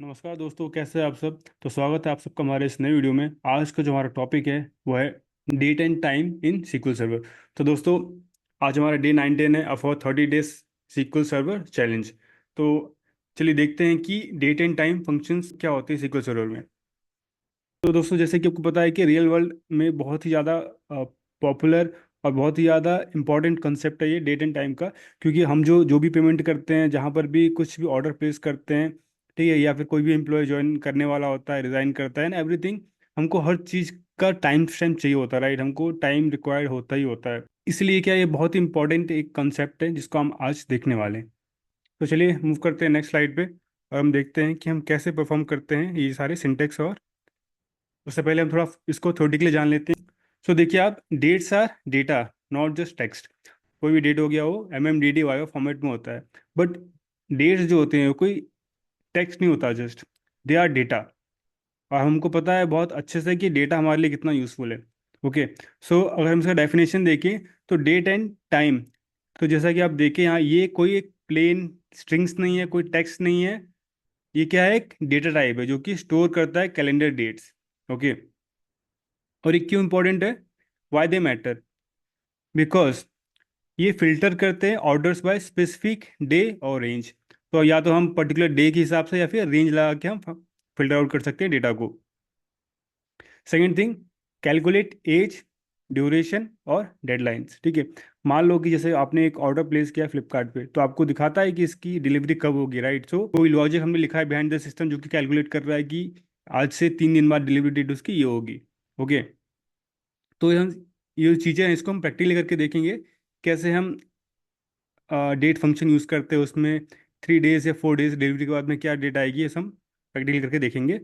नमस्कार दोस्तों, कैसे हैं आप सब। तो स्वागत है आप सबका हमारे इस नए वीडियो में। आज का जो हमारा टॉपिक है वो है date and time in SQL server. तो दोस्तों, आज हमारा डे 9-10 है for 30 days SQL server challenge. तो चलिए देखते हैं कि डेट एंड टाइम फंक्शंस क्या होते हैं सीक्वल सर्वर में। तो दोस्तों, जैसे कि आपको पता है कि रियल वर्ल्ड में बहुत ही ज़्यादा पॉपुलर और बहुत ही ज़्यादा इंपॉर्टेंट कंसेप्ट है ये डेट एंड टाइम का। क्योंकि हम जो जो भी पेमेंट करते हैं, जहाँ पर भी कुछ भी ऑर्डर प्लेस करते हैं, ठीक है, या फिर कोई भी एम्प्लॉय ज्वाइन करने वाला होता है, रिजाइन करता है ना, एवरीथिंग, हमको हर चीज़ का टाइम स्टैम्प चाहिए होता है, राइट। हमको टाइम रिक्वायर्ड होता ही होता है। इसलिए क्या, ये बहुत ही इंपॉर्टेंट एक कंसेप्ट है जिसको हम आज देखने वाले हैं। तो चलिए मूव करते हैं नेक्स्ट स्लाइड पे, और हम देखते हैं कि हम कैसे परफॉर्म करते हैं ये सारे सिंटेक्स। और उससे पहले हम थोड़ा इसको थ्योरेटिकली जान लेते हैं। सो देखिए आप, dates are data, not just text. कोई भी डेट हो गया, वो MMDDY फॉर्मेट में होता है। बट डेट्स जो होते हैं वो कोई टेक्स्ट नहीं होता, जस्ट दे आर डेटा। और हमको पता है बहुत अच्छे से कि डेटा हमारे लिए कितना यूज़फुल है। ओके। सो अगर हम इसका डेफिनेशन देखें तो डेट एंड टाइम, तो जैसा कि आप देखें यहाँ, ये कोई एक प्लेन स्ट्रिंग्स नहीं है, कोई टेक्स्ट नहीं है। ये क्या है, एक डेटा टाइप है जो कि स्टोर करता है कैलेंडर डेट्स। ओके। और ये क्यों इंपॉर्टेंट है, वाई दे मैटर, बिकॉज ये फिल्टर करते हैं ऑर्डर्स बाय स्पेसिफिक डे और रेंज। तो या तो हम पर्टिकुलर डे के हिसाब से या फिर रेंज लगा के हम फिल्टर आउट कर सकते हैं डेटा को। Second thing, calculate age, duration और डेडलाइंस। ठीक है, मान लो कि जैसे आपने एक ऑर्डर प्लेस किया फ्लिपकार्ट पे, तो आपको दिखाता है कि इसकी डिलीवरी कब होगी, राइट। सो कोई लॉजिक हमने लिखा है बिहाइंड द सिस्टम जो कि कैलकुलेट कर रहा है कि आज से 3 दिन बाद डिलीवरी डेट उसकी ये होगी। ओके। तो ये चीज़ें हैं, इसको हम प्रैक्टिकली करके देखेंगे कैसे हम डेट फंक्शन यूज़ करते हैं उसमें। 3 डेज या 4 डेज डिलीवरी के बाद में क्या डेट आएगी, ये सब हम प्रैक्टिकली करके देखेंगे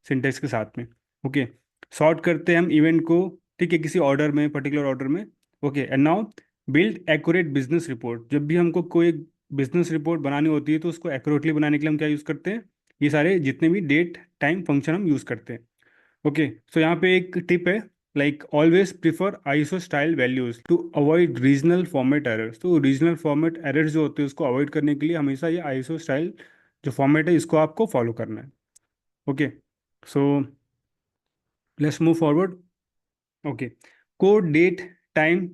सिंटेक्स के साथ में। ओके। सॉर्ट करते हैं हम इवेंट को, ठीक है, किसी ऑर्डर में, पर्टिकुलर ऑर्डर में। Okay, and now build accurate business report. जब भी हमको कोई बिजनेस रिपोर्ट बनानी होती है तो उसको एक्यूरेटली बनाने के लिए हम क्या यूज़ करते हैं, ये सारे जितने भी डेट टाइम फंक्शन हम यूज़ करते हैं। ओके। सो यहाँ पे एक टिप है, like always prefer ISO style values to avoid regional format errors. तो रीजनल फॉर्मेट एरर्स जो होते हैं उसको अवॉइड करने के लिए हमेशा ये आईएसओ स्टाइल जो फॉर्मेट है इसको आपको फॉलो करना है। Okay. So let's move forward. Okay. Code date time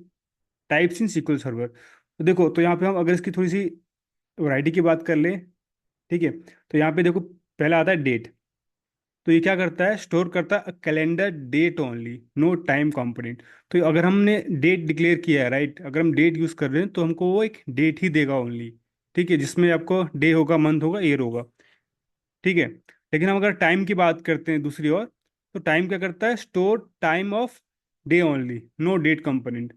types in SQL server. तो देखो, तो यहाँ पे हम अगर इसकी थोड़ी सी वैरायटी की बात कर लें, ठीक है, तो यहाँ पे देखो, पहला आता है डेट। तो ये क्या करता है, स्टोर करता है calendar date only, no time component. तो अगर हमने डेट डिक्लेयर किया है, राइट, अगर हम डेट यूज़ कर रहे हैं तो हमको वो एक डेट ही देगा ओनली। ठीक है, जिसमें आपको डे होगा, मंथ होगा, ईयर होगा। ठीक है। लेकिन हम अगर टाइम की बात करते हैं दूसरी ओर, तो टाइम क्या करता है, store time of day only, no date component.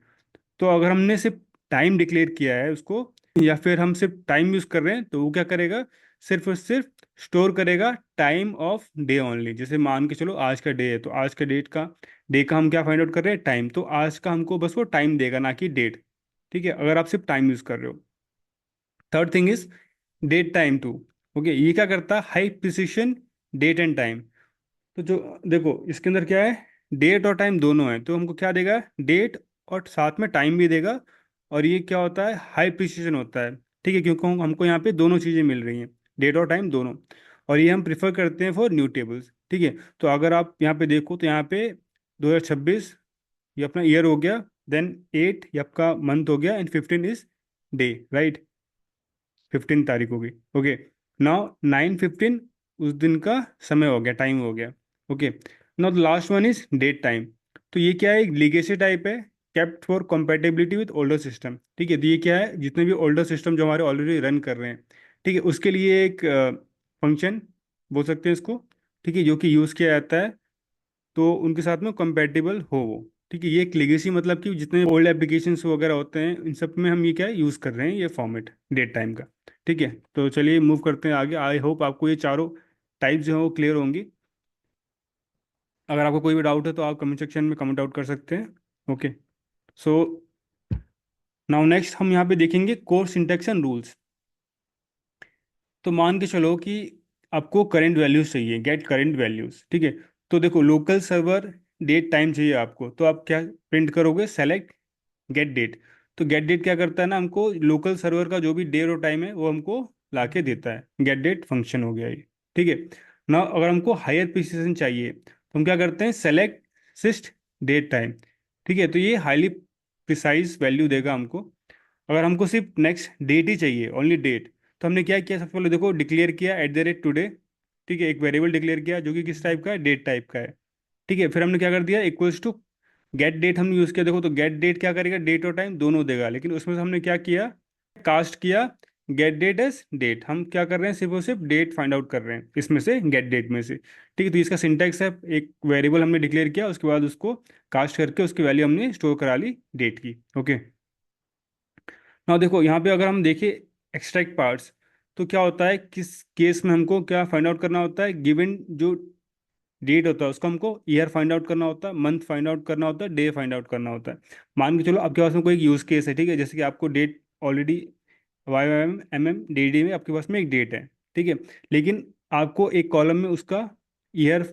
तो अगर हमने सिर्फ टाइम डिक्लेयर किया है उसको, या फिर हम सिर्फ टाइम यूज कर रहे हैं, तो वो क्या करेगा, सिर्फ और सिर्फ स्टोर करेगा टाइम ऑफ डे ओनली। जैसे मान के चलो आज का डे है, तो आज का डे का हम क्या फाइंड आउट कर रहे हैं, टाइम। तो आज का हमको बस वो टाइम देगा, ना कि डेट। ठीक है, अगर आप सिर्फ टाइम यूज कर रहे हो। Third thing is date time two. Okay, ये क्या करता है, high precision date and time. तो जो देखो इसके अंदर क्या है, डेट और टाइम दोनों है, तो हमको क्या देगा, डेट और साथ में टाइम भी देगा। और ये क्या होता है, हाई प्रिसिजन होता है। ठीक है, क्योंकि हमको यहाँ पे दोनों चीज़ें मिल रही हैं, डेट और टाइम दोनों। और ये हम प्रिफर करते हैं फॉर न्यू टेबल्स। ठीक है। तो अगर आप यहाँ पे देखो तो यहाँ पे 2026 ये अपना ईयर हो गया, देन 8 ये आपका मंथ हो गया, एंड 15 इज डे, राइट। 15 तारीख हो गई। ओके। नाउ 9/15 उस दिन का समय हो गया, टाइम हो गया। Okay. Now the last one is date time. तो ये क्या है, एक लीगेसी टाइप है, kept for compatibility with older system. ठीक है, तो ये क्या है, जितने भी ओल्डर सिस्टम जो हमारे ऑलरेडी रन कर रहे हैं, ठीक है, उसके लिए एक फंक्शन बोल सकते हैं इसको, ठीक है, जो कि यूज़ किया जाता है तो उनके साथ में कंपेटेबल हो वो। ठीक है, ये एक लेगेसी, मतलब कि जितने ओल्ड एप्लीकेशंस वगैरह होते हैं इन सब में हम ये क्या यूज़ कर रहे हैं, ये फॉर्मेट डेट टाइम का। ठीक है, तो चलिए मूव करते हैं आगे। आई होप आपको ये चारों टाइप्स जो है वो क्लियर होंगी। अगर आपको कोई भी डाउट है तो आप कमेंट सेक्शन में कमेंट आउट कर सकते हैं। ओके। सो नाउ नेक्स्ट हम यहाँ पे देखेंगे कोर सिंटैक्स एंड रूल्स। तो मान के चलो कि आपको करंट वैल्यूज चाहिए, गेट करंट वैल्यूज। ठीक है, तो देखो लोकल सर्वर डेट टाइम चाहिए आपको, तो आप क्या प्रिंट करोगे, सेलेक्ट गेट डेट। तो गेट डेट क्या करता है ना, हमको लोकल सर्वर का जो भी डेट और टाइम है वो हमको ला के देता है। गेट डेट फंक्शन हो गया ये। ठीक है ना। अगर हमको हायर प्रिसिशन चाहिए तो हम क्या करते हैं, सेलेक्ट सिस्ट डेट टाइम। ठीक है, तो ये हाईली प्रिसाइज वैल्यू देगा हमको। अगर हमको सिर्फ नेक्स्ट डेट ही चाहिए, ओनली डेट, तो हमने क्या किया, सबसे पहले देखो डिक्लेयर किया @टुडे। ठीक है, एक वेरिएबल डिक्लेयर किया जो कि किस टाइप का है, डेट टाइप का है। ठीक है, फिर हमने क्या कर दिया, इक्वल्स टू गेट डेट हमने यूज़ किया। देखो तो गेट डेट क्या करेगा, डेट और टाइम दोनों देगा, लेकिन उसमें से हमने क्या किया, कास्ट किया गेट डेट एज डेट। हम क्या कर रहे हैं, सिर्फ और सिर्फ डेट फाइंड आउट कर रहे हैं इसमें से, गेट डेट में से। ठीक है, तो इसका सिंटैक्स है, एक वेरिएबल हमने डिक्लेयर किया, उसके बाद उसको कास्ट करके उसकी वैल्यू हमने स्टोर करा ली डेट की। ओके, ना देखो यहाँ पे अगर हम देखें एक्सट्रैक्ट पार्ट्स, तो क्या होता है, किस केस में हमको क्या फाइंड आउट करना होता है, गिवन जो डेट होता है उसको हमको ईयर फाइंड आउट करना होता है, मंथ फाइंड आउट करना होता है, डे फाइंड आउट करना होता है। मान के चलो आपके पास में कोई एक यूज केस है, ठीक है, जैसे कि आपको डेट ऑलरेडी YYMMDD में आपके पास में एक डेट है। ठीक है, लेकिन आपको एक कॉलम में उसका ईयर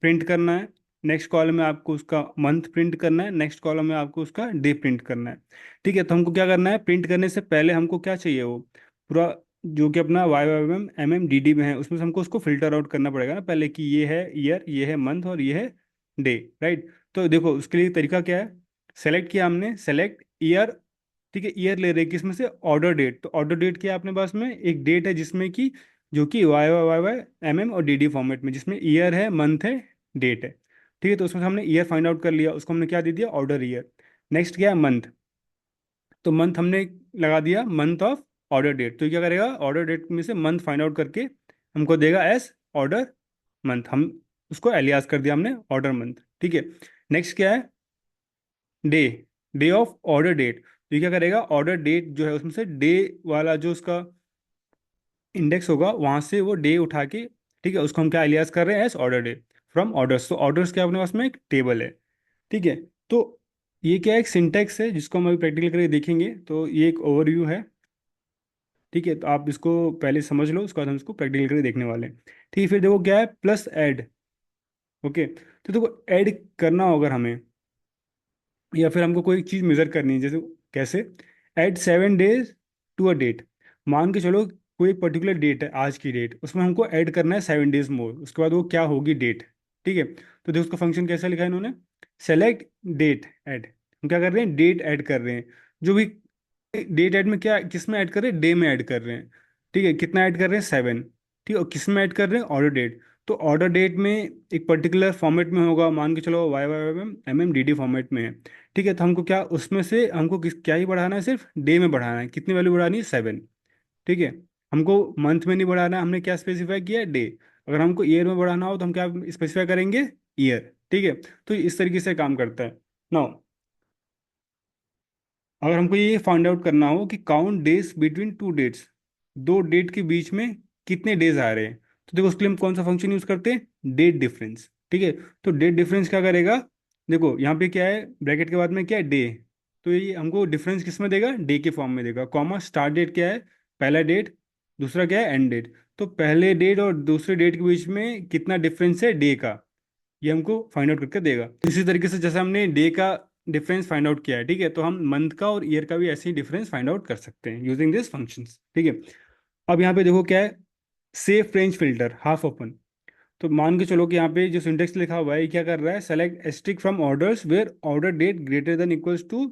प्रिंट करना है, नेक्स्ट कॉलम में आपको उसका मंथ प्रिंट करना है, नेक्स्ट कॉलम में आपको उसका डे प्रिंट करना है। ठीक है, तो हमको क्या करना है, प्रिंट करने से पहले हमको क्या चाहिए, वो पूरा जो कि अपना YYMMDD में है उसमें से हमको उसको फिल्टर आउट करना पड़ेगा ना पहले, कि ये है ईयर, ये है मंथ और ये है डे। राइट, तो देखो उसके लिए तरीका क्या है, सेलेक्ट किया हमने, सेलेक्ट ईयर। ठीक है, ईयर ले रहे हैं किसमें से, ऑर्डर डेट। तो ऑर्डर डेट क्या है अपने पास में, एक डेट है जिसमें कि जो कि YYYYMM और DD फॉर्मेट में, जिसमें ईयर है, मंथ है, डेट है। ठीक है, तो उसमें से हमने ईयर फाइंड आउट कर लिया, उसको हमने क्या दे दिया, ऑर्डर ईयर। नेक्स्ट क्या है, मंथ। तो मंथ हमने लगा दिया मंथ ऑफ ऑर्डर डेट। तो ये क्या करेगा, ऑर्डर डेट में से मंथ फाइंड आउट करके हमको देगा एस ऑर्डर मंथ। हम उसको एलियास कर दिया हमने ऑर्डर मंथ। ठीक है, नेक्स्ट क्या है, day, day of order date. तो ये क्या करेगा, ऑर्डर डेट जो है उसमें से डे वाला जो उसका इंडेक्स होगा वहां से वो डे उठा के, ठीक है, उसको हम क्या एलियास कर रहे हैं, S order day from orders. तो ऑर्डर्स क्या अपने पास में एक टेबल है। ठीक है, तो ये क्या एक सिंटेक्स है जिसको हम अभी प्रैक्टिकल करके देखेंगे, तो ये एक ओवरव्यू है। ठीक है, तो आप इसको पहले समझ लो, उसके बाद हम इसको प्रैक्टिकल करके देखने वाले हैं। ठीक है, फिर देखो क्या है, प्लस ऐड। ओके, तो देखो ऐड करना होगा हमें, या फिर हमको कोई चीज़ मेजर करनी है, जैसे कैसे, add 7 days to a date. मान के चलो कोई पर्टिकुलर डेट है, आज की डेट, उसमें हमको ऐड करना है 7 डेज मोर, उसके बाद वो क्या होगी, डेट। ठीक है, तो देखो उसका फंक्शन कैसा लिखा है इन्होंने, सेलेक्ट डेट ऐड। हम क्या कर रहे हैं, डेट ऐड कर रहे हैं, जो भी डेट ऐड में क्या, किस में ऐड कर रहे हैं, डे में ऐड कर रहे हैं। ठीक है, कितना ऐड कर रहे हैं, 7। ठीक है, और किस में ऐड कर रहे हैं, ऑर्डर डेट। तो ऑर्डर डेट में एक पर्टिकुलर फॉर्मेट में होगा, मान के चलो YYMMDD फॉर्मेट में है। ठीक है, तो हमको क्या उसमें से हमको किस क्या ही बढ़ाना है, सिर्फ डे में बढ़ाना है, कितनी वैल्यू बढ़ानी है, 7। ठीक है, हमको मंथ में नहीं बढ़ाना है, हमने क्या स्पेसिफाई किया है, डे। अगर हमको ईयर में बढ़ाना हो तो हम क्या स्पेसिफाई करेंगे, ईयर। ठीक है, तो इस तरीके से काम करता है। नाउ अगर हमको ये फाइंड आउट करना हो कि count days between two dates, दो डेट के बीच में कितने डेज आ रहे हैं, तो देखो उसके लिए हम कौन सा फंक्शन यूज करते हैं, डेट डिफरेंस। ठीक है, तो डेट डिफरेंस क्या करेगा, देखो यहाँ पे क्या है, ब्रैकेट के बाद में क्या है, डे। तो ये हमको डिफरेंस किस में देगा, डे के फॉर्म में देगा, कॉमा स्टार्ट डेट क्या है, पहला डेट, दूसरा क्या है, एंड डेट। तो पहले डेट और दूसरे डेट के बीच में कितना डिफरेंस है डे का, ये हमको फाइंड आउट करके देगा। इसी तरीके से जैसे हमने डे का डिफरेंस फाइंड आउट किया है, ठीक है, तो हम मंथ का और ईयर का भी ऐसे ही डिफरेंस फाइंड आउट कर सकते हैं यूजिंग दिस फंक्शंस। ठीक है, अब यहाँ पे देखो क्या है, safe range filter half open. तो मान के चलो कि यहाँ पे जो सिंटेक्स लिखा हुआ है ये क्या कर रहा है, select asterisk from orders where order date greater than equals to,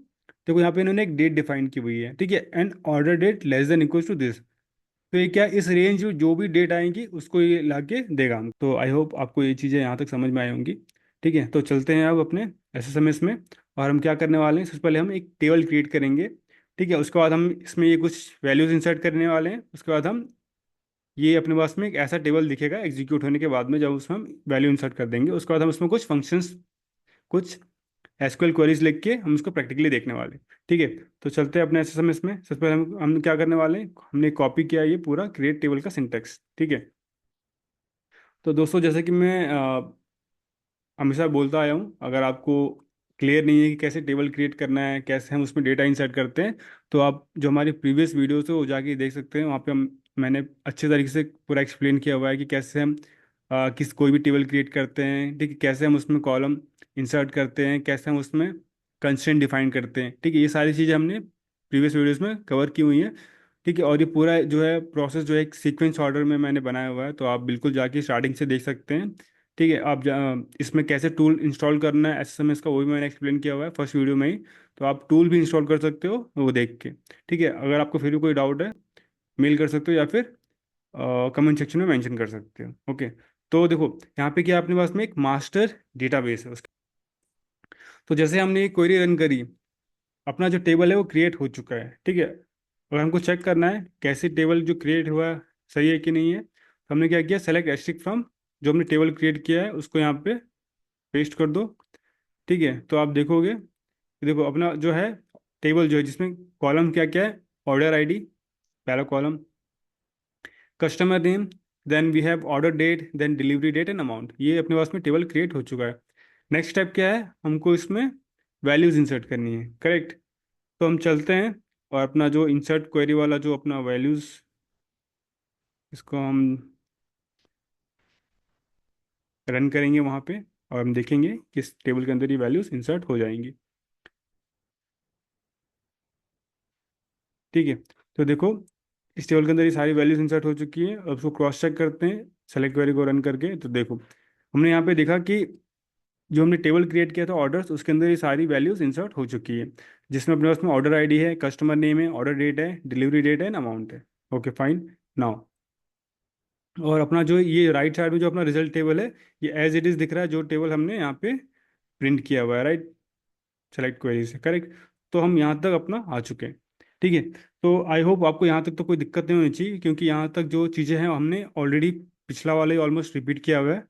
देखो यहाँ पे इन्होंने एक डेट डिफाइन की हुई है, ठीक है, and order date less than equals to this. तो ये क्या, इस रेंज में जो भी डेट आएंगी उसको ये ला के देगा हम। तो आई होप आपको ये चीज़ें यहाँ तक समझ में आई होंगी। ठीक है, तो चलते हैं अब अपने SSMS में। और हम क्या करने वाले हैं, सबसे पहले हम एक टेबल क्रिएट करेंगे। ठीक है, उसके बाद हम इसमें ये कुछ वैल्यूज इंसर्ट करने वाले हैं, उसके बाद हम ये अपने पास में एक ऐसा टेबल दिखेगा एग्जीक्यूट होने के बाद में, जब उसमें हम वैल्यू इंसर्ट कर देंगे, उसके बाद हम उसमें कुछ फंक्शंस, कुछ SQL क्वेरीज लिख के हम उसको प्रैक्टिकली देखने वाले हैं। ठीक है, तो चलते हैं अपने SSMS में। सबसे पहले हम क्या करने वाले हैं, हमने कॉपी किया ये पूरा क्रिएट टेबल का सिंटेक्स। ठीक है, तो दोस्तों जैसे कि मैं हमेशा बोलता आया हूँ, अगर आपको क्लियर नहीं है कि कैसे टेबल क्रिएट करना है, कैसे हम उसमें डेटा इंसर्ट करते हैं, तो आप जो हमारी प्रीवियस वीडियोस है वो जाके देख सकते हैं। वहाँ पे मैंने अच्छे तरीके से पूरा एक्सप्लेन किया हुआ है कि कैसे हम किस कोई भी टेबल क्रिएट करते हैं, ठीक है, कैसे हम उसमें कॉलम इंसर्ट करते हैं, कैसे हम उसमें कंस्ट्रेंट डिफाइन करते हैं। ठीक है, ये सारी चीज़ें हमने प्रीवियस वीडियोस में कवर की हुई हैं। ठीक है। और ये पूरा जो है प्रोसेस जो है एक सीक्वेंस ऑर्डर में मैंने बनाया हुआ है, तो आप बिल्कुल जाके स्टार्टिंग से देख सकते हैं। ठीक है। आप इसमें कैसे टूल इंस्टॉल करना है एसएसएमएस का, वो भी मैंने एक्सप्लेन किया हुआ है फर्स्ट वीडियो में ही। तो आप टूल भी इंस्टॉल कर सकते हो वो देख के। ठीक है। अगर आपको फिर भी कोई डाउट है, मेल कर सकते हो या फिर कमेंट सेक्शन में मेंशन कर सकते हो। ओके। तो देखो यहाँ पे क्या अपने पास में एक मास्टर डेटाबेस है उसका। तो जैसे हमने ये क्वेरी रन करी, अपना जो टेबल है वो क्रिएट हो चुका है। ठीक है। अगर हमको चेक करना है कैसे टेबल जो क्रिएट हुआ है सही है कि नहीं है, तो हमने क्या किया, सेलेक्ट एस्ट्रिक फ्रॉम, जो हमने टेबल क्रिएट किया है उसको यहाँ पे पेस्ट कर दो। ठीक है। तो आप देखोगे, देखो अपना जो है टेबल जो है जिसमें कॉलम क्या क्या है, ऑर्डर आईडी पहला column, customer name, then we have order date, then delivery date and amount. ये अपने पास में टेबल क्रिएट हो चुका है। नेक्स्ट स्टेप क्या है, हमको इसमें वैल्यूज इंसर्ट करनी है। करेक्ट। तो हम चलते हैं और अपना जो इंसर्ट क्वेरी वाला जो अपना वैल्यूज, इसको हम रन करेंगे वहाँ पे, और हम देखेंगे कि इस टेबल के अंदर ये वैल्यूज इंसर्ट हो जाएंगी। ठीक है। तो देखो इस टेबल के अंदर ये सारी वैल्यूज इंसर्ट हो चुकी है। अब उसको क्रॉस चेक करते हैं सेलेक्ट क्वेरी को रन करके। तो देखो हमने यहाँ पे देखा कि जो हमने टेबल क्रिएट किया था ऑर्डर्स, उसके अंदर ये सारी वैल्यूज इंसर्ट हो चुकी है, जिसमें अपने पास में ऑर्डर आईडी है, कस्टमर नेम है, ऑर्डर डेट है, डिलीवरी डेट है, अमाउंट है। Okay fine. नाउ और अपना जो ये राइट साइड में जो अपना रिजल्ट टेबल है, ये एज इट इज दिख रहा है जो टेबल हमने यहाँ पे प्रिंट किया हुआ है, राइट, सेलेक्ट क्वेरी से। करेक्ट। तो हम यहाँ तक अपना आ चुके हैं। ठीक है। तो आई होप आपको यहाँ तक तो कोई दिक्कत नहीं होनी चाहिए, क्योंकि यहाँ तक जो चीज़ें हैं हमने ऑलरेडी पिछला वाले ऑलमोस्ट रिपीट किया हुआ है।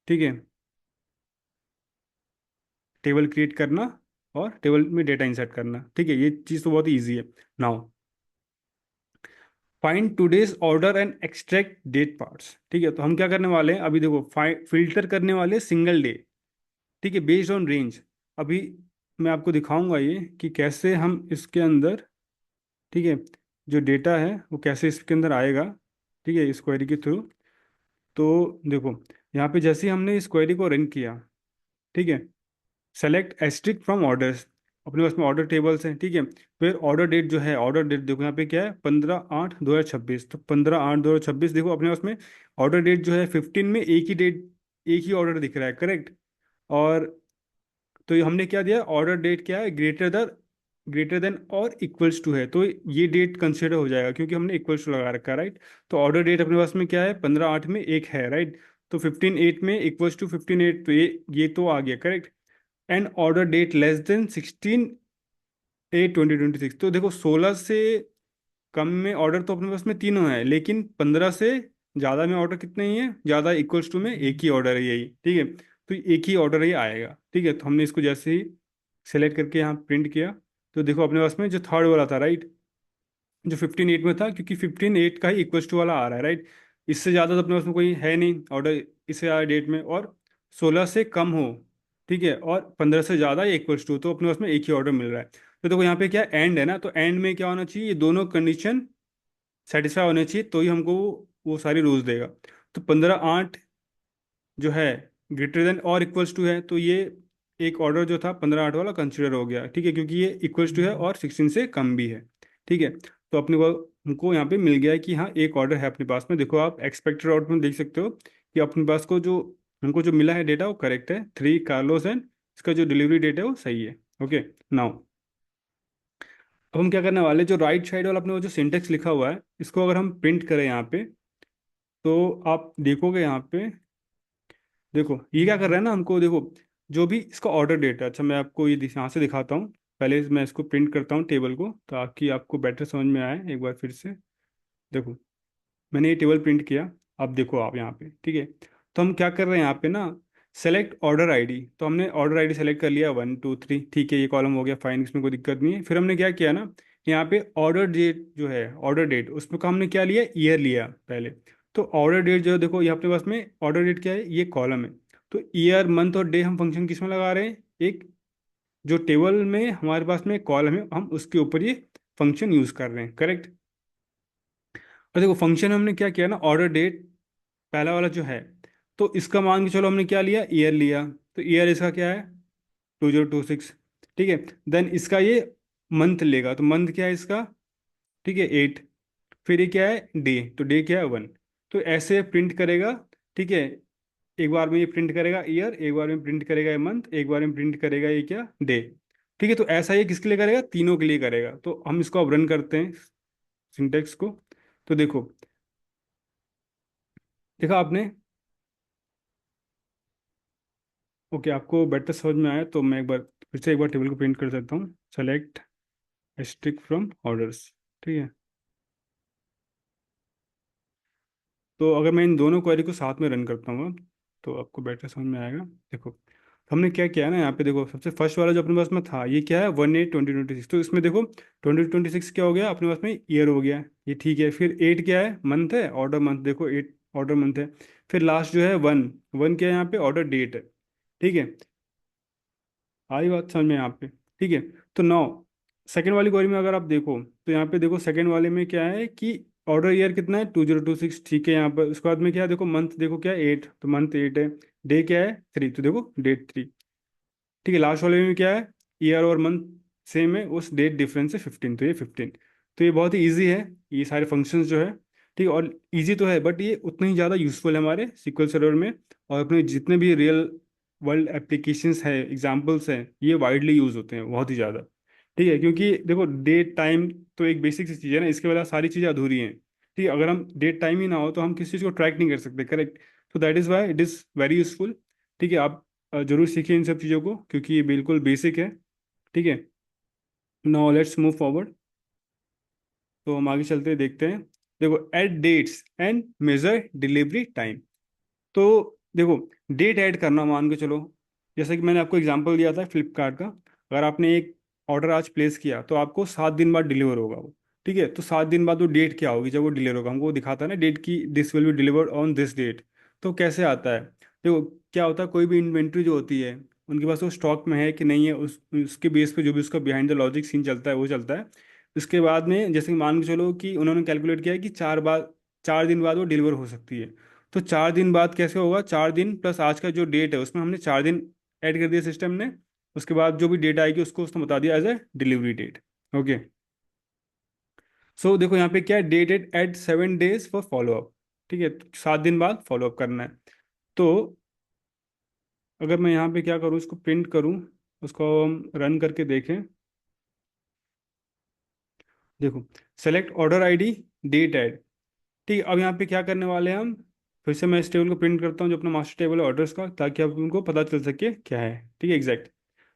ठीक है। टेबल क्रिएट करना और टेबल में डेटा इंसर्ट करना, ठीक है, ये चीज़ तो बहुत ही ईजी है। Now find today's order and extract date parts. ठीक है। तो हम क्या करने वाले हैं अभी, देखो फिल्टर करने वाले सिंगल डे। ठीक है, बेस्ड ऑन रेंज। अभी मैं आपको दिखाऊंगा ये कि कैसे हम इसके अंदर, ठीक है, जो डेटा है वो कैसे इसके अंदर आएगा। ठीक है, इस क्वेरी के थ्रू। तो देखो यहाँ पे जैसे ही हमने इस क्वेरी को रन किया, ठीक है, सेलेक्ट एस्ट्रिक फ्रॉम ऑर्डर्स, अपने पास में ऑर्डर टेबल्स हैं। ठीक है। फिर ऑर्डर डेट जो है, ऑर्डर डेट देखो यहाँ पे क्या है, 15/8/2026। तो 15/8/2026 देखो अपने पास में ऑर्डर डेट जो है 15 में एक ही डेट, एक ही ऑर्डर दिख रहा है। करेक्ट। और तो ये हमने क्या दिया, ऑर्डर डेट क्या है, ग्रेटर देन और इक्वल्स टू है, तो ये डेट कंसिडर हो जाएगा क्योंकि हमने इक्वल्स टू लगा रखा है, राइट। तो ऑर्डर डेट अपने पास में क्या है, 15/8 में 1 है, राइट। तो 15/8 में इक्वल्स टू 15/8, तो ये तो आ गया। Correct. And order date less than 16/8/2026। तो देखो 16 से कम में ऑर्डर तो अपने पास में तीनों है, लेकिन 15 से ज़्यादा में ऑर्डर कितने ही है, ज़्यादा इक्वल्स टू में एक ही ऑर्डर है, यही। ठीक है। तो एक ही ऑर्डर ही आएगा। ठीक है। तो हमने इसको जैसे ही सेलेक्ट करके यहाँ प्रिंट किया, तो देखो अपने पास में जो थर्ड वाला था, राइट, जो 15/8 में था, क्योंकि 15/8 का ही इक्वल्स टू वाला आ रहा है, राइट। इससे ज़्यादा तो अपने पास में कोई है नहीं ऑर्डर इससे ज़्यादा डेट में, और 16 से कम हो, ठीक है, और 15 से ज़्यादा या इक्वल्स टू, तो अपने पास में एक ही ऑर्डर मिल रहा है। तो देखो यहाँ पे क्या एंड है ना, तो एंड में क्या होना चाहिए, ये दोनों कंडीशन सेटिस्फाई होने चाहिए, तो ही हमको वो सारी रूल्स देगा। तो 15/8 जो है ग्रेटर देन और इक्वल्स टू है, तो ये एक ऑर्डर जो था 15/8 वाला कंसिडर हो गया। ठीक है, क्योंकि ये इक्वल्स टू है और 16 से कम भी है। ठीक है। तो अपने को हमको यहाँ पे मिल गया है कि हाँ एक ऑर्डर है अपने पास में। देखो आप एक्सपेक्टेड आउटपुट देख सकते हो कि अपने पास को जो हमको जो मिला है डेटा वो करेक्ट है, 3 कार्लोस, एंड इसका जो डिलीवरी डेट है वो सही है। ओके। नाउ अब हम क्या करने वाले हैं, जो राइट साइड वाला अपने वो जो सिंटेक्स लिखा हुआ है, इसको अगर हम प्रिंट करें यहाँ पे, तो आप देखोगे यहाँ पे, देखो ये क्या कर रहा है ना, हमको देखो जो भी इसका ऑर्डर डेट है। अच्छा मैं आपको ये यहाँ से दिखाता हूँ। पहले मैं इसको प्रिंट करता हूँ टेबल को, ताकि आपको बेटर समझ में आए एक बार फिर से। देखो मैंने ये टेबल प्रिंट किया, अब देखो आप यहाँ पे, ठीक है। तो हम क्या कर रहे हैं यहाँ पे ना, सेलेक्ट ऑर्डर आईडी। तो हमने ऑर्डर आईडी सेलेक्ट कर लिया, 1 2 3, ठीक है, ये कॉलम हो गया, फाइन, इसमें कोई दिक्कत नहीं है। फिर हमने क्या किया ना, यहाँ पे ऑर्डर डेट जो है, ऑर्डर डेट, उसमें का हमने क्या लिया, ईयर लिया पहले। तो ऑर्डर डेट जो है, देखो यहाँ अपने पास में ऑर्डर डेट क्या है, ये कॉलम है। तो ईयर मंथ और डे हम फंक्शन किस में लगा रहे हैं, एक जो टेबल में हमारे पास में कॉलम है, हम उसके ऊपर ये फंक्शन यूज कर रहे हैं। करेक्ट। और देखो फंक्शन हमने क्या किया ना, ऑर्डर डेट पहला वाला जो है, तो इसका मान के चलो हमने क्या लिया, ईयर लिया। तो ईयर इसका क्या है, 2026। ठीक है। देन इसका ये मंथ लेगा, तो मंथ क्या है इसका, ठीक है, 8। फिर ये क्या है डे, तो डे क्या है 1। तो ऐसे प्रिंट करेगा, ठीक है। एक बार में ये प्रिंट करेगा ईयर, एक बार में प्रिंट करेगा ये मंथ, एक बार में प्रिंट करेगा ये क्या डे। ठीक है, तो ऐसा ये किसके लिए करेगा, तीनों के लिए करेगा। तो हम इसको अब रन करते हैं सिंटेक्स को। तो देखो, देखा आपने। ओके, आपको बेटर समझ में आया तो मैं एक बार फिर से एक बार टेबल को प्रिंट कर देता हूँ। सेलेक्ट स्ट्रिक फ्रॉम ऑर्डर्स, ठीक है। तो अगर मैं इन दोनों क्वेरी को साथ में रन करता हूँ तो आपको बेटर समझ में आएगा। देखो, तो हमने क्या किया है ना, यहाँ पे देखो सबसे फर्स्ट वाला जो अपने पास में था ये क्या है 1/8/2026। तो इसमें देखो 2026 क्या हो गया अपने पास में, ईयर हो गया, ये ठीक है। फिर 8 क्या है, मंथ है, ऑर्डर मंथ, देखो 8 ऑर्डर मंथ है। फिर लास्ट जो है 1, 1 क्या है यहाँ पे, ऑर्डर डेट है। ठीक है, आई बात समझ में यहाँ पे। ठीक है, तो नौ सेकेंड वाली क्वेरी में अगर आप देखो तो यहाँ पे देखो सेकेंड वाले में क्या है कि ऑर्डर ईयर कितना है 2026, ठीक है। यहाँ पर उसके बाद में क्या है, देखो मंथ देखो क्या है 8, तो मंथ 8 है। डे क्या है 3, तो देखो डेट 3। ठीक है, लास्ट वाले में क्या है, ईयर और मंथ सेम है, उस डेट डिफरेंस है 15, तो ये 15। तो ये बहुत ही ईजी है, ये सारे फंक्शंस जो है। ठीक है, और इजी तो है बट ये उतना ही ज़्यादा यूजफुल है हमारे सिक्वल सर्वर में। और अपने जितने भी रियल वर्ल्ड एप्लीकेशंस हैं, एग्जाम्पल्स हैं, ये वाइडली यूज होते हैं बहुत ही ज़्यादा। ठीक है, क्योंकि देखो डेट टाइम तो एक बेसिक सी चीज़ है ना, इसके वजह सारी चीज़ें अधूरी हैं। ठीक है, अगर हम डेट टाइम ही ना हो तो हम किसी चीज़ को ट्रैक नहीं कर सकते, करेक्ट। तो that is why it is very useful. ठीक है, आप जरूर सीखिए इन सब चीज़ों को क्योंकि ये बिल्कुल बेसिक है। ठीक है, नाउ लेट्स मूव फॉरवर्ड। तो हम आगे चलते हैं, देखते हैं। देखो, add dates and measure delivery time. तो देखो, डेट ऐड करना, मान के चलो जैसे कि मैंने आपको एग्जांपल दिया था फ्लिपकार्ट का। अगर आपने एक ऑर्डर आज प्लेस किया तो आपको 7 दिन बाद डिलीवर होगा वो। ठीक है, तो 7 दिन बाद वो डेट क्या होगी जब वो डिलीवर होगा, हमको वो दिखाता है ना डेट की, this will be delivered on this date. तो कैसे आता है, देखो क्या होता है, कोई भी इन्वेंट्री जो होती है उनके पास वो स्टॉक में है कि नहीं है, उसके बेस पे जो भी उसका बिहाइंड द लॉजिक सीन चलता है वो चलता है। उसके बाद में जैसे कि मान के चलो कि उन्होंने कैलकुलेट किया है कि 4 दिन बाद वो डिलीवर हो सकती है। तो 4 दिन बाद कैसे होगा, 4 दिन प्लस आज का जो डेट है उसमें हमने 4 दिन ऐड कर दिया सिस्टम ने। उसके बाद जो भी डेट आएगी उसको उसने बता दिया as a delivery date. Okay, so देखो यहाँ पे क्या है, dated at 7 days for follow up. ठीक है, तो 7 दिन बाद फॉलोअप करना है। तो अगर मैं यहाँ पे क्या करूँ, इसको प्रिंट करूँ, उसको हम रन करके देखें। देखो, select order ID, date add. ठीक है, अब यहाँ पे क्या करने वाले हैं हम, फिर से मैं इस टेबल को प्रिंट करता हूँ जो अपना मास्टर टेबल है ऑर्डर्स का, ताकि आप उनको पता चल सके क्या है। ठीक है, एग्जैक्ट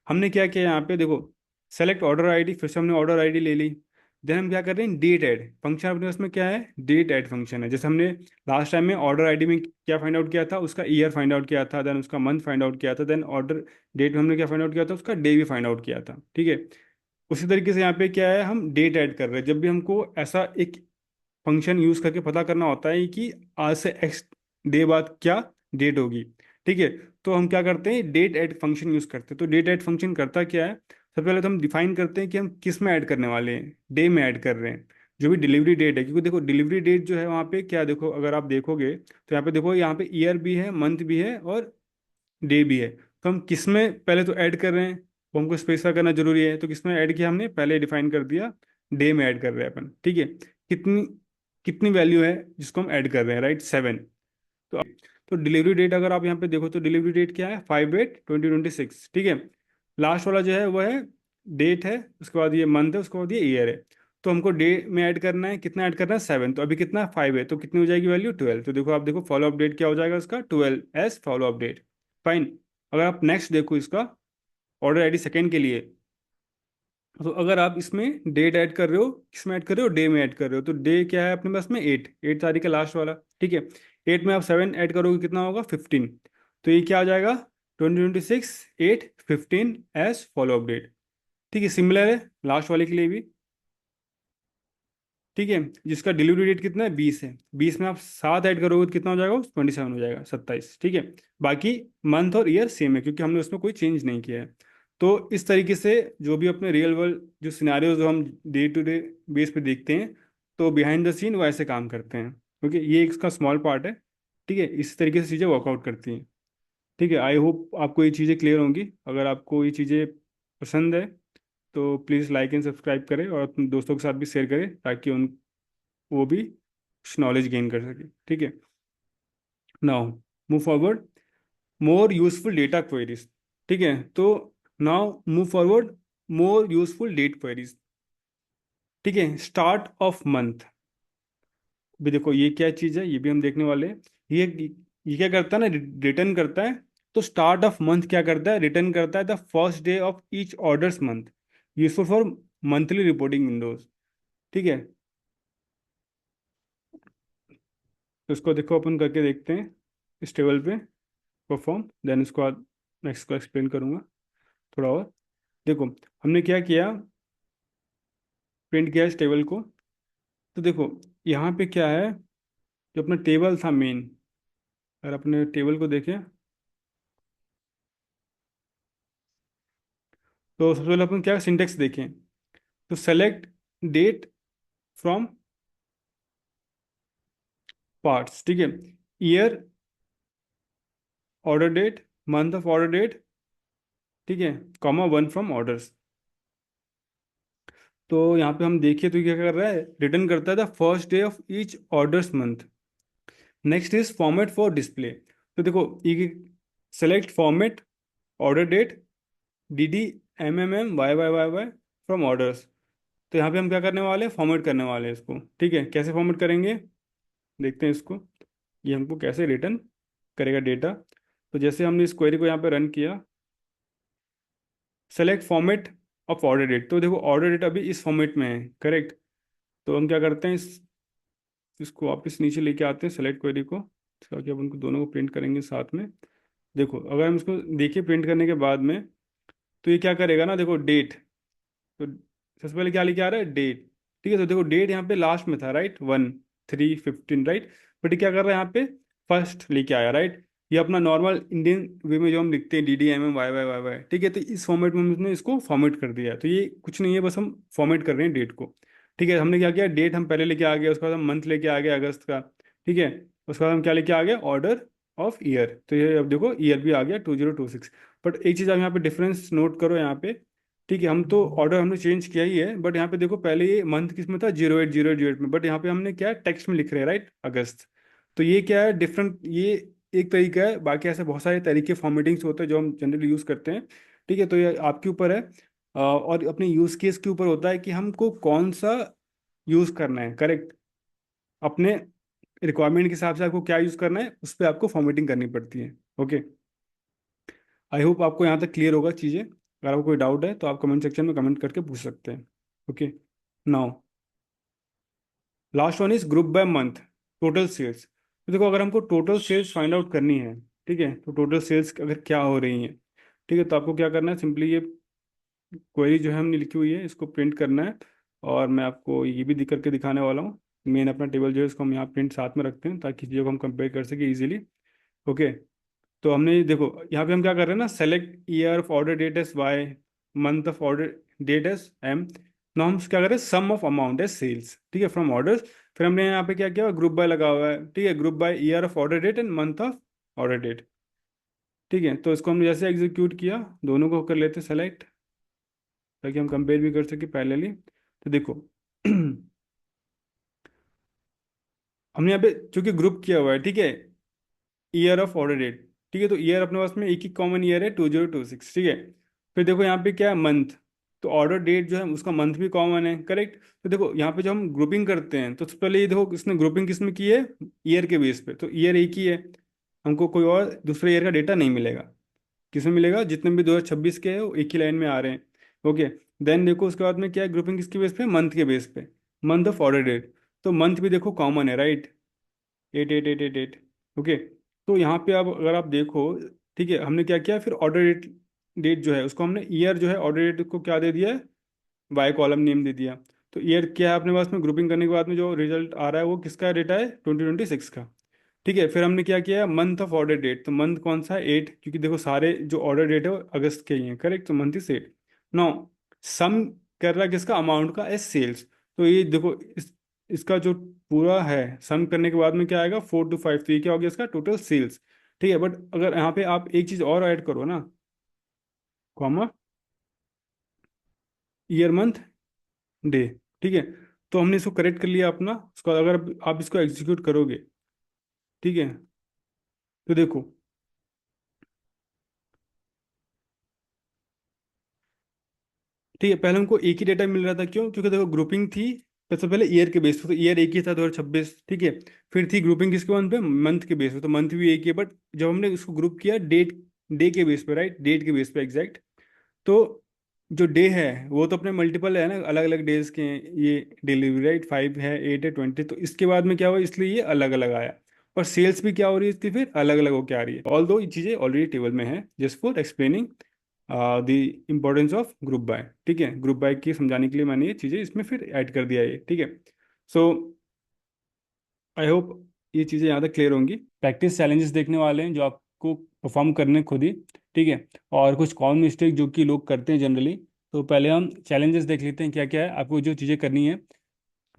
हमने क्या किया यहाँ पे, देखो सेलेक्ट ऑर्डर आईडी, फिर से हमने ऑर्डर आईडी ले ली। देन हम क्या कर रहे हैं, डेट ऐड फंक्शन अपने उसमें क्या है, डेट ऐड फंक्शन है। जैसे हमने लास्ट टाइम में ऑर्डर आईडी में क्या फाइंड आउट किया था, उसका ईयर फाइंड आउट किया था, देन उसका मंथ फाइंड आउट किया था, देन ऑर्डर डेट में हमने क्या फाइंड आउट किया था, उसका डे भी फाइंड आउट किया था। ठीक है, उसी तरीके से यहाँ पे क्या है, हम डेट ऐड कर रहे हैं। जब भी हमको ऐसा एक फंक्शन यूज करके पता करना होता है कि आज से एक्स डे बाद क्या डेट होगी। ठीक है, तो हम क्या करते हैं, डेट ऐड फंक्शन यूज करते हैं। तो डेट ऐड फंक्शन करता क्या है, सबसे पहले तो हम डिफाइन करते हैं कि हम किस में ऐड करने वाले हैं, डे में ऐड कर रहे हैं, जो भी डिलीवरी डेट है। क्योंकि देखो डिलीवरी डेट जो है वहाँ पे क्या, देखो अगर आप देखोगे तो यहाँ पे देखो, यहाँ पे ईयर भी है, मंथ भी है और डे भी है। तो हम किस में पहले तो ऐड कर रहे हैं, वो हमको स्पेसिफाई करना जरूरी है। तो किस में ऐड किया हमने, पहले डिफाइन कर दिया, डे में ऐड कर रहे हैं अपन। ठीक है, कितनी कितनी वैल्यू है जिसको हम ऐड कर रहे हैं, राइट 7। तो डिलीवरी डेट अगर आप यहाँ पे देखो तो डिलीवरी डेट क्या है, 5/8/2026। ठीक है, लास्ट वाला जो है वो है डेट है, उसके बाद ये मंथ है, उसके बाद ये ईयर है। तो हमको डे में ऐड करना है, कितना ऐड करना है 7, तो अभी कितना 5 है, तो कितनी हो जाएगी वैल्यू 12। तो देखो आप देखो फॉलो अपडेट क्या हो जाएगा उसका, 12 फॉलो अपडेट। फाइन। अगर आप नेक्स्ट देखो इसका, ऑर्डर आईडी सेकेंड के लिए, तो अगर आप इसमें डेट ऐड कर रहे हो, किसमें ऐड कर रहे हो, डे में ऐड कर रहे हो, तो डे क्या है अपने पास में 8 तारीख है लास्ट वाला। ठीक है, 8 में आप 7 ऐड करोगे कितना होगा 15। तो ये क्या आ जाएगा 2026 8/15 एज फॉलो अपडेट। ठीक है, सिमिलर है लास्ट वाले के लिए भी। ठीक है, जिसका डिलीवरी डेट कितना है 20 है, 20 में आप 7 ऐड करोगे तो कितना हो जाएगा 27 हो जाएगा, 27। ठीक है, बाकी मंथ और ईयर सेम है क्योंकि हमने उसमें कोई चेंज नहीं किया है। तो इस तरीके से जो भी अपने रियल वर्ल्ड जो सिनारियोज जो हम डे टू डे बेस पे देखते हैं, तो बिहाइंड द सीन वो ऐसे काम करते हैं, क्योंकि ये इसका स्मॉल पार्ट है। ठीक है, इस तरीके से चीज़ें वर्कआउट करती हैं। ठीक है, आई होप आपको ये चीज़ें क्लियर होंगी। अगर आपको ये चीज़ें पसंद है तो प्लीज़ लाइक एंड सब्सक्राइब करें और अपने दोस्तों के साथ भी शेयर करें ताकि उन वो भी कुछ नॉलेज गेन कर सके। ठीक है, now move forward, more useful data queries. ठीक है, तो now move forward, more useful date queries. ठीक है, स्टार्ट ऑफ मंथ भी देखो, ये क्या चीज़ है ये भी हम देखने वाले हैं। ये ये क्या करता है ना, रिटर्न करता है। तो स्टार्ट ऑफ मंथ क्या करता है, रिटर्न करता है the first day of each orders month, useful for monthly reporting Windows. ठीक है, तो इसको देखो अपन करके देखते हैं इस टेबल पे परफॉर्म, देन इसको बाद नेक्स्ट को एक्सप्लेन करूंगा थोड़ा और। देखो हमने क्या किया, प्रिंट किया इस टेबल को। तो देखो यहाँ पे क्या है, जो अपना टेबल था मेन, अगर अपने टेबल को देखें तो सबसे पहले अपन क्या सिंटेक्स देखें। तो सेलेक्ट डेट फ्रॉम पार्ट्स। ठीक है, year, order date, month of order date. ठीक है, कॉमा वन फ्रॉम ऑर्डर्स। तो यहाँ पे हम देखिए तो क्या कर रहा है, रिटर्न करता है the first day of each orders month. Next is format for display. तो देखो ये select format, order date, D D, M M M, Y Y Y Y from orders. तो यहाँ पे हम क्या करने वाले हैं, फॉर्मेट करने वाले हैं इसको। ठीक है, कैसे फॉर्मेट करेंगे देखते हैं इसको, ये हमको कैसे रिटर्न करेगा डेटा। तो जैसे हमने इस क्वेरी को यहाँ पे रन किया, select format of order date. तो देखो ऑर्डर डेट अभी इस फॉर्मेट में है, करेक्ट। तो हम क्या करते हैं, इसको वापस नीचे लेके आते हैं सेलेक्ट क्वेरी को, ताकि अब उनको दोनों को प्रिंट करेंगे साथ में। देखो अगर हम इसको देखिए प्रिंट करने के बाद में, तो ये क्या करेगा ना, देखो डेट, तो सबसे पहले क्या लेके आ रहा है, डेट। ठीक है, तो देखो डेट यहाँ पे लास्ट में था, राइट, 1/3/15, राइट। बट ये क्या कर रहा है यहाँ पे, फर्स्ट लेके आया, राइट। ये अपना नॉर्मल इंडियन वे में जो हम लिखते हैं, DDMM YY YY। ठीक है, तो इस फॉर्मेट में हमने इसको फॉर्मेट कर दिया है। तो ये कुछ नहीं है, बस हम फॉर्मेट कर रहे हैं डेट को। ठीक है, हमने क्या किया, डेट हम पहले लेके आ गए, उसके बाद हम मंथ लेके आ गए अगस्त का। ठीक है, उसके बाद हम क्या लेके आ गए, ऑर्डर ऑफ ईयर। तो ये अब देखो ईयर भी आ गया 2026। बट एक चीज़ आप यहाँ पे डिफरेंस नोट करो यहाँ पे। ठीक है, हम तो ऑर्डर हमने चेंज किया ही है, बट यहाँ पे देखो पहले ये मंथ किस में था, 08/08/08 में, बट यहाँ पे हमने क्या टेक्स्ट में लिख रहे हैं, राइट, अगस्त। तो ये क्या है डिफरेंट, ये एक तरीका है, बाकी ऐसे बहुत सारे तरीके फॉर्मेटिंग्स होते हैं जो हम जनरली यूज़ करते हैं। ठीक है, तो ये आपके ऊपर है, और अपने यूज़ केस के ऊपर होता है कि हमको कौन सा यूज़ करना है, करेक्ट। अपने रिक्वायरमेंट के हिसाब से आपको क्या यूज़ करना है, उस पर आपको फॉर्मेटिंग करनी पड़ती है। ओके, आई होप आपको यहाँ तक क्लियर होगा चीज़ें। अगर आपको कोई डाउट है तो आप कमेंट सेक्शन में कमेंट करके पूछ सकते हैं। Okay, now last one is group by month, total sales. तो देखो अगर हमको टोटल सेल्स फाइंड आउट करनी है, ठीक है, तो टोटल सेल्स अगर क्या हो रही हैं, ठीक है, तो आपको क्या करना है, सिंपली ये क्वेरी जो है हमने लिखी हुई है इसको प्रिंट करना है। और मैं आपको ये भी दिख करके दिखाने वाला हूँ, मेन अपना टेबल जो है इसको हम यहाँ प्रिंट साथ में रखते हैं ताकि चीज़ों को हम कंपेयर कर सके इजीली। ओके, तो हमने देखो यहाँ पे हम क्या कर रहे हैं ना, select year of order date as Y, month of order date as M. ना हम क्या कर रहे हैं, sum of amount as sales. ठीक है, फ्रॉम ऑर्डर्स। फिर हमने यहाँ पे क्या किया, ग्रुप बाय लगा हुआ है। ठीक है, group by year of order date and month of order date. ठीक है, तो इसको हमने जैसे एग्जीक्यूट किया, दोनों को कर लेते सेलेक्ट, ताकि हम कंपेयर भी कर सके पैरेलली। तो देखो हमने यहाँ पे चूंकि ग्रुप किया हुआ है, ठीक है, ईयर ऑफ ऑर्डर डेट। ठीक है, तो ईयर अपने पास में एक ही कॉमन ईयर है, 2026। ठीक है, फिर देखो यहाँ पे क्या है, मंथ। तो ऑर्डर डेट जो है उसका मंथ भी कॉमन है, करेक्ट। तो देखो यहाँ पे जो हम ग्रुपिंग करते हैं, तो सबसे पहले ये देखो इसने ग्रुपिंग किस में की है, ईयर के बेस पे। तो ईयर एक ही है, हमको कोई और दूसरे ईयर का डेटा नहीं मिलेगा। किसमें मिलेगा, जितने भी 2026 के हैं वो एक ही लाइन में आ रहे हैं। ओके, देन देखो उसके बाद में क्या है, ग्रुपिंग किसके बेस पे, मंथ के बेस पे, मंथ ऑफ ऑर्डर डेट। तो मंथ भी देखो कॉमन है, राइट, 8888। ओके, तो यहाँ पे अब अगर आप देखो, ठीक है, हमने क्या किया, फिर ऑर्डर डेट, डेट जो है उसको हमने ईयर जो है ऑर्डर डेट को क्या दे दिया है, वाई कॉलम नेम दे दिया। तो ईयर क्या है अपने पास में, ग्रुपिंग करने के बाद में जो रिजल्ट आ रहा है वो किसका डेटा है, 2026 का। ठीक है, फिर हमने क्या किया, मंथ ऑफ ऑर्डर डेट। तो मंथ कौन सा है, 8, क्योंकि देखो सारे जो ऑर्डर डेट है वो अगस्त के ही हैं, करेक्ट। तो मंथ इज 8। नौ, सम कर रहा है किसका, अमाउंट का, एस सेल्स। तो ये देखो इसका जो पूरा है, सम करने के बाद में क्या आएगा, 4 to 5। तो ये क्या हो गया इसका टोटल सेल्स। ठीक है, बट अगर यहाँ पे आप एक चीज़ और ऐड करो ना, कॉमा, ईयर मंथ डे। ठीक है, तो हमने इसको करेक्ट कर लिया अपना। उसको अगर आप इसको एग्जीक्यूट करोगे, ठीक है, तो देखो, ठीक है, पहले हमको एक ही डेटा मिल रहा था, क्यों? क्योंकि देखो ग्रुपिंग थी सबसे पहले ईयर के बेस पे, तो ईयर एक ही था 2026, ठीक है। फिर थी ग्रुपिंग किसके वन पे? मंथ के बेस पे, तो मंथ भी एक ही है, बट जब हमने इसको ग्रुप किया डेट, डे के बेस पे, राइट, डेट के बेस पे एग्जैक्ट, तो जो डे है वो तो अपने मल्टीपल है ना, अलग अलग डेज के हैं ये डिलीवरी, राइट, 5 है, 8 है, 20, तो इसके बाद में क्या हुआ, इसलिए ये अलग अलग आया। और सेल्स भी क्या हो रही है इसकी, फिर अलग अलग होकर आ रही है, ऑल दो ये चीज़ें ऑलरेडी टेबल में है, just for explaining the importance of group by, ठीक है। ग्रुप बाय की समझाने के लिए मैंने ये चीज़ें इसमें फिर ऐड कर दिया है, ठीक है। सो आई होप ये चीज़ें यहाँ तक क्लियर होंगी। प्रैक्टिस चैलेंजेस देखने वाले हैं जो आपको परफॉर्म करने खुद ही, ठीक है। और कुछ कॉमन मिस्टेक जो कि लोग करते हैं जनरली। तो पहले हम चैलेंजेस देख लेते हैं क्या क्या है। आपको जो चीज़ें करनी है,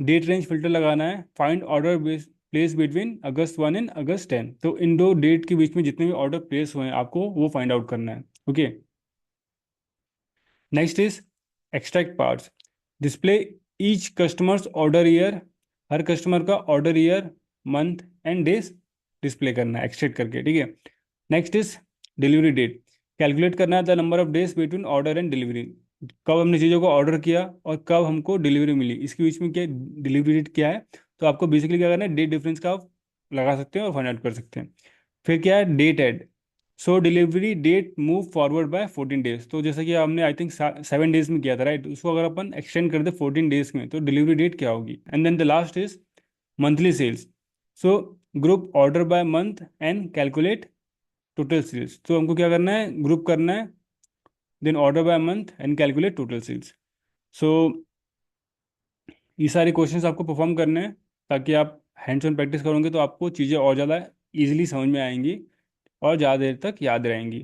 डेट रेंज फिल्टर लगाना है, find order place between August 1 and August 10। तो इन दो डेट के बीच में जितने भी ऑर्डर प्लेस हुए हैं आपको वो फाइंड आउट करना है, okay. Next is extract parts, display each customers order year, हर कस्टमर का order year, month and days display करना है एक्सट्रैक्ट करके, ठीक है। Next is delivery date, calculate करना है the number of days between order and delivery, कब हमने चीज़ों को ऑर्डर किया और कब हमको डिलीवरी मिली, इसके बीच में क्या डिलीवरी डेट क्या है। तो आपको बेसिकली क्या करना है, डेट डिफरेंस का आप लगा सकते हैं और फाइंड आउट कर सकते हैं। फिर क्या है, date add, so delivery date move forward by 14 days. तो जैसे कि हमने आई थिंक 7 डेज में किया था, राइट, उसको अगर अपन एक्सटेंड कर दे 14 डेज में तो डिलीवरी डेट क्या होगी। And then the last is monthly sales, so group order by month and calculate total sales. तो हमको क्या करना है, ग्रुप करना है, then order by month and calculate total sales. So ये सारे क्वेश्चंस आपको परफॉर्म करने हैं, ताकि आप हैंड्स ऑन प्रैक्टिस करोगे तो आपको चीज़ें और ज़्यादा इजीली समझ में आएंगी और ज़्यादा देर तक याद रहेंगी,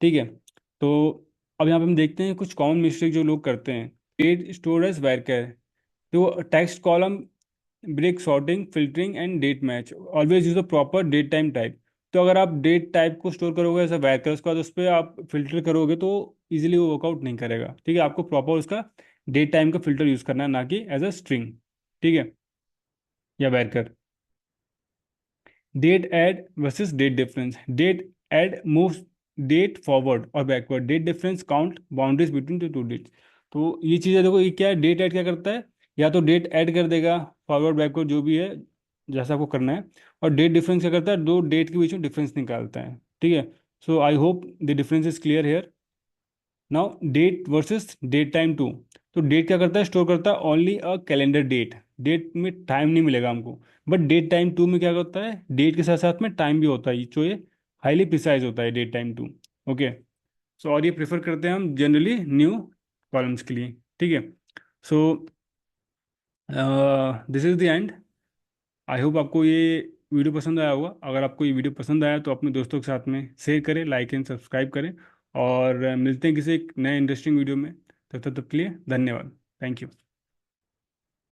ठीक है। तो अब यहाँ पे हम देखते हैं कुछ कॉमन मिस्टेक जो लोग करते हैं। डेट स्टोर एज वैरकर, तो text column break sorting filtering and date match, always use a proper date time type. तो अगर आप डेट टाइप को स्टोर करोगे ऐसा वैरकर, उसके बाद उस पर आप फिल्टर करोगे तो इजीली वो वर्कआउट नहीं करेगा, ठीक है। आपको प्रॉपर उसका डेट टाइम का फिल्टर यूज करना है, ना कि एज अ स्ट्रिंग, ठीक है, या varchar. Date add versus date difference, date add moves date forward और backward, date difference count boundaries between the two dates. तो ये चीज़ें देखो, ये क्या है, डेट ऐड क्या करता है, या तो डेट ऐड कर देगा फॉरवर्ड बैकवर्ड जो भी है जैसा आपको करना है, और डेट डिफरेंस क्या करता है, दो डेट के बीच में डिफरेंस निकालता है, ठीक है। So I hope the difference is clear here. Now date versus date time two, तो डेट क्या करता है, स्टोर करता है only a calendar date, date में टाइम नहीं मिलेगा हमको। बट डेट टाइम टू में क्या होता है, डेट के साथ साथ में टाइम भी होता है, जो ये हाईली प्रिसाइज होता है डेट टाइम टू, ओके। सो और ये प्रेफर करते हैं हम जनरली न्यू कॉलम्स के लिए, ठीक है। So this is the end. I hope आपको ये वीडियो पसंद आया होगा। अगर आपको ये वीडियो पसंद आया तो अपने दोस्तों के साथ में शेयर करें, लाइक एंड सब्सक्राइब करें, और मिलते हैं किसी एक नए इंटरेस्टिंग वीडियो में। तब तक के लिए धन्यवाद, थैंक यू।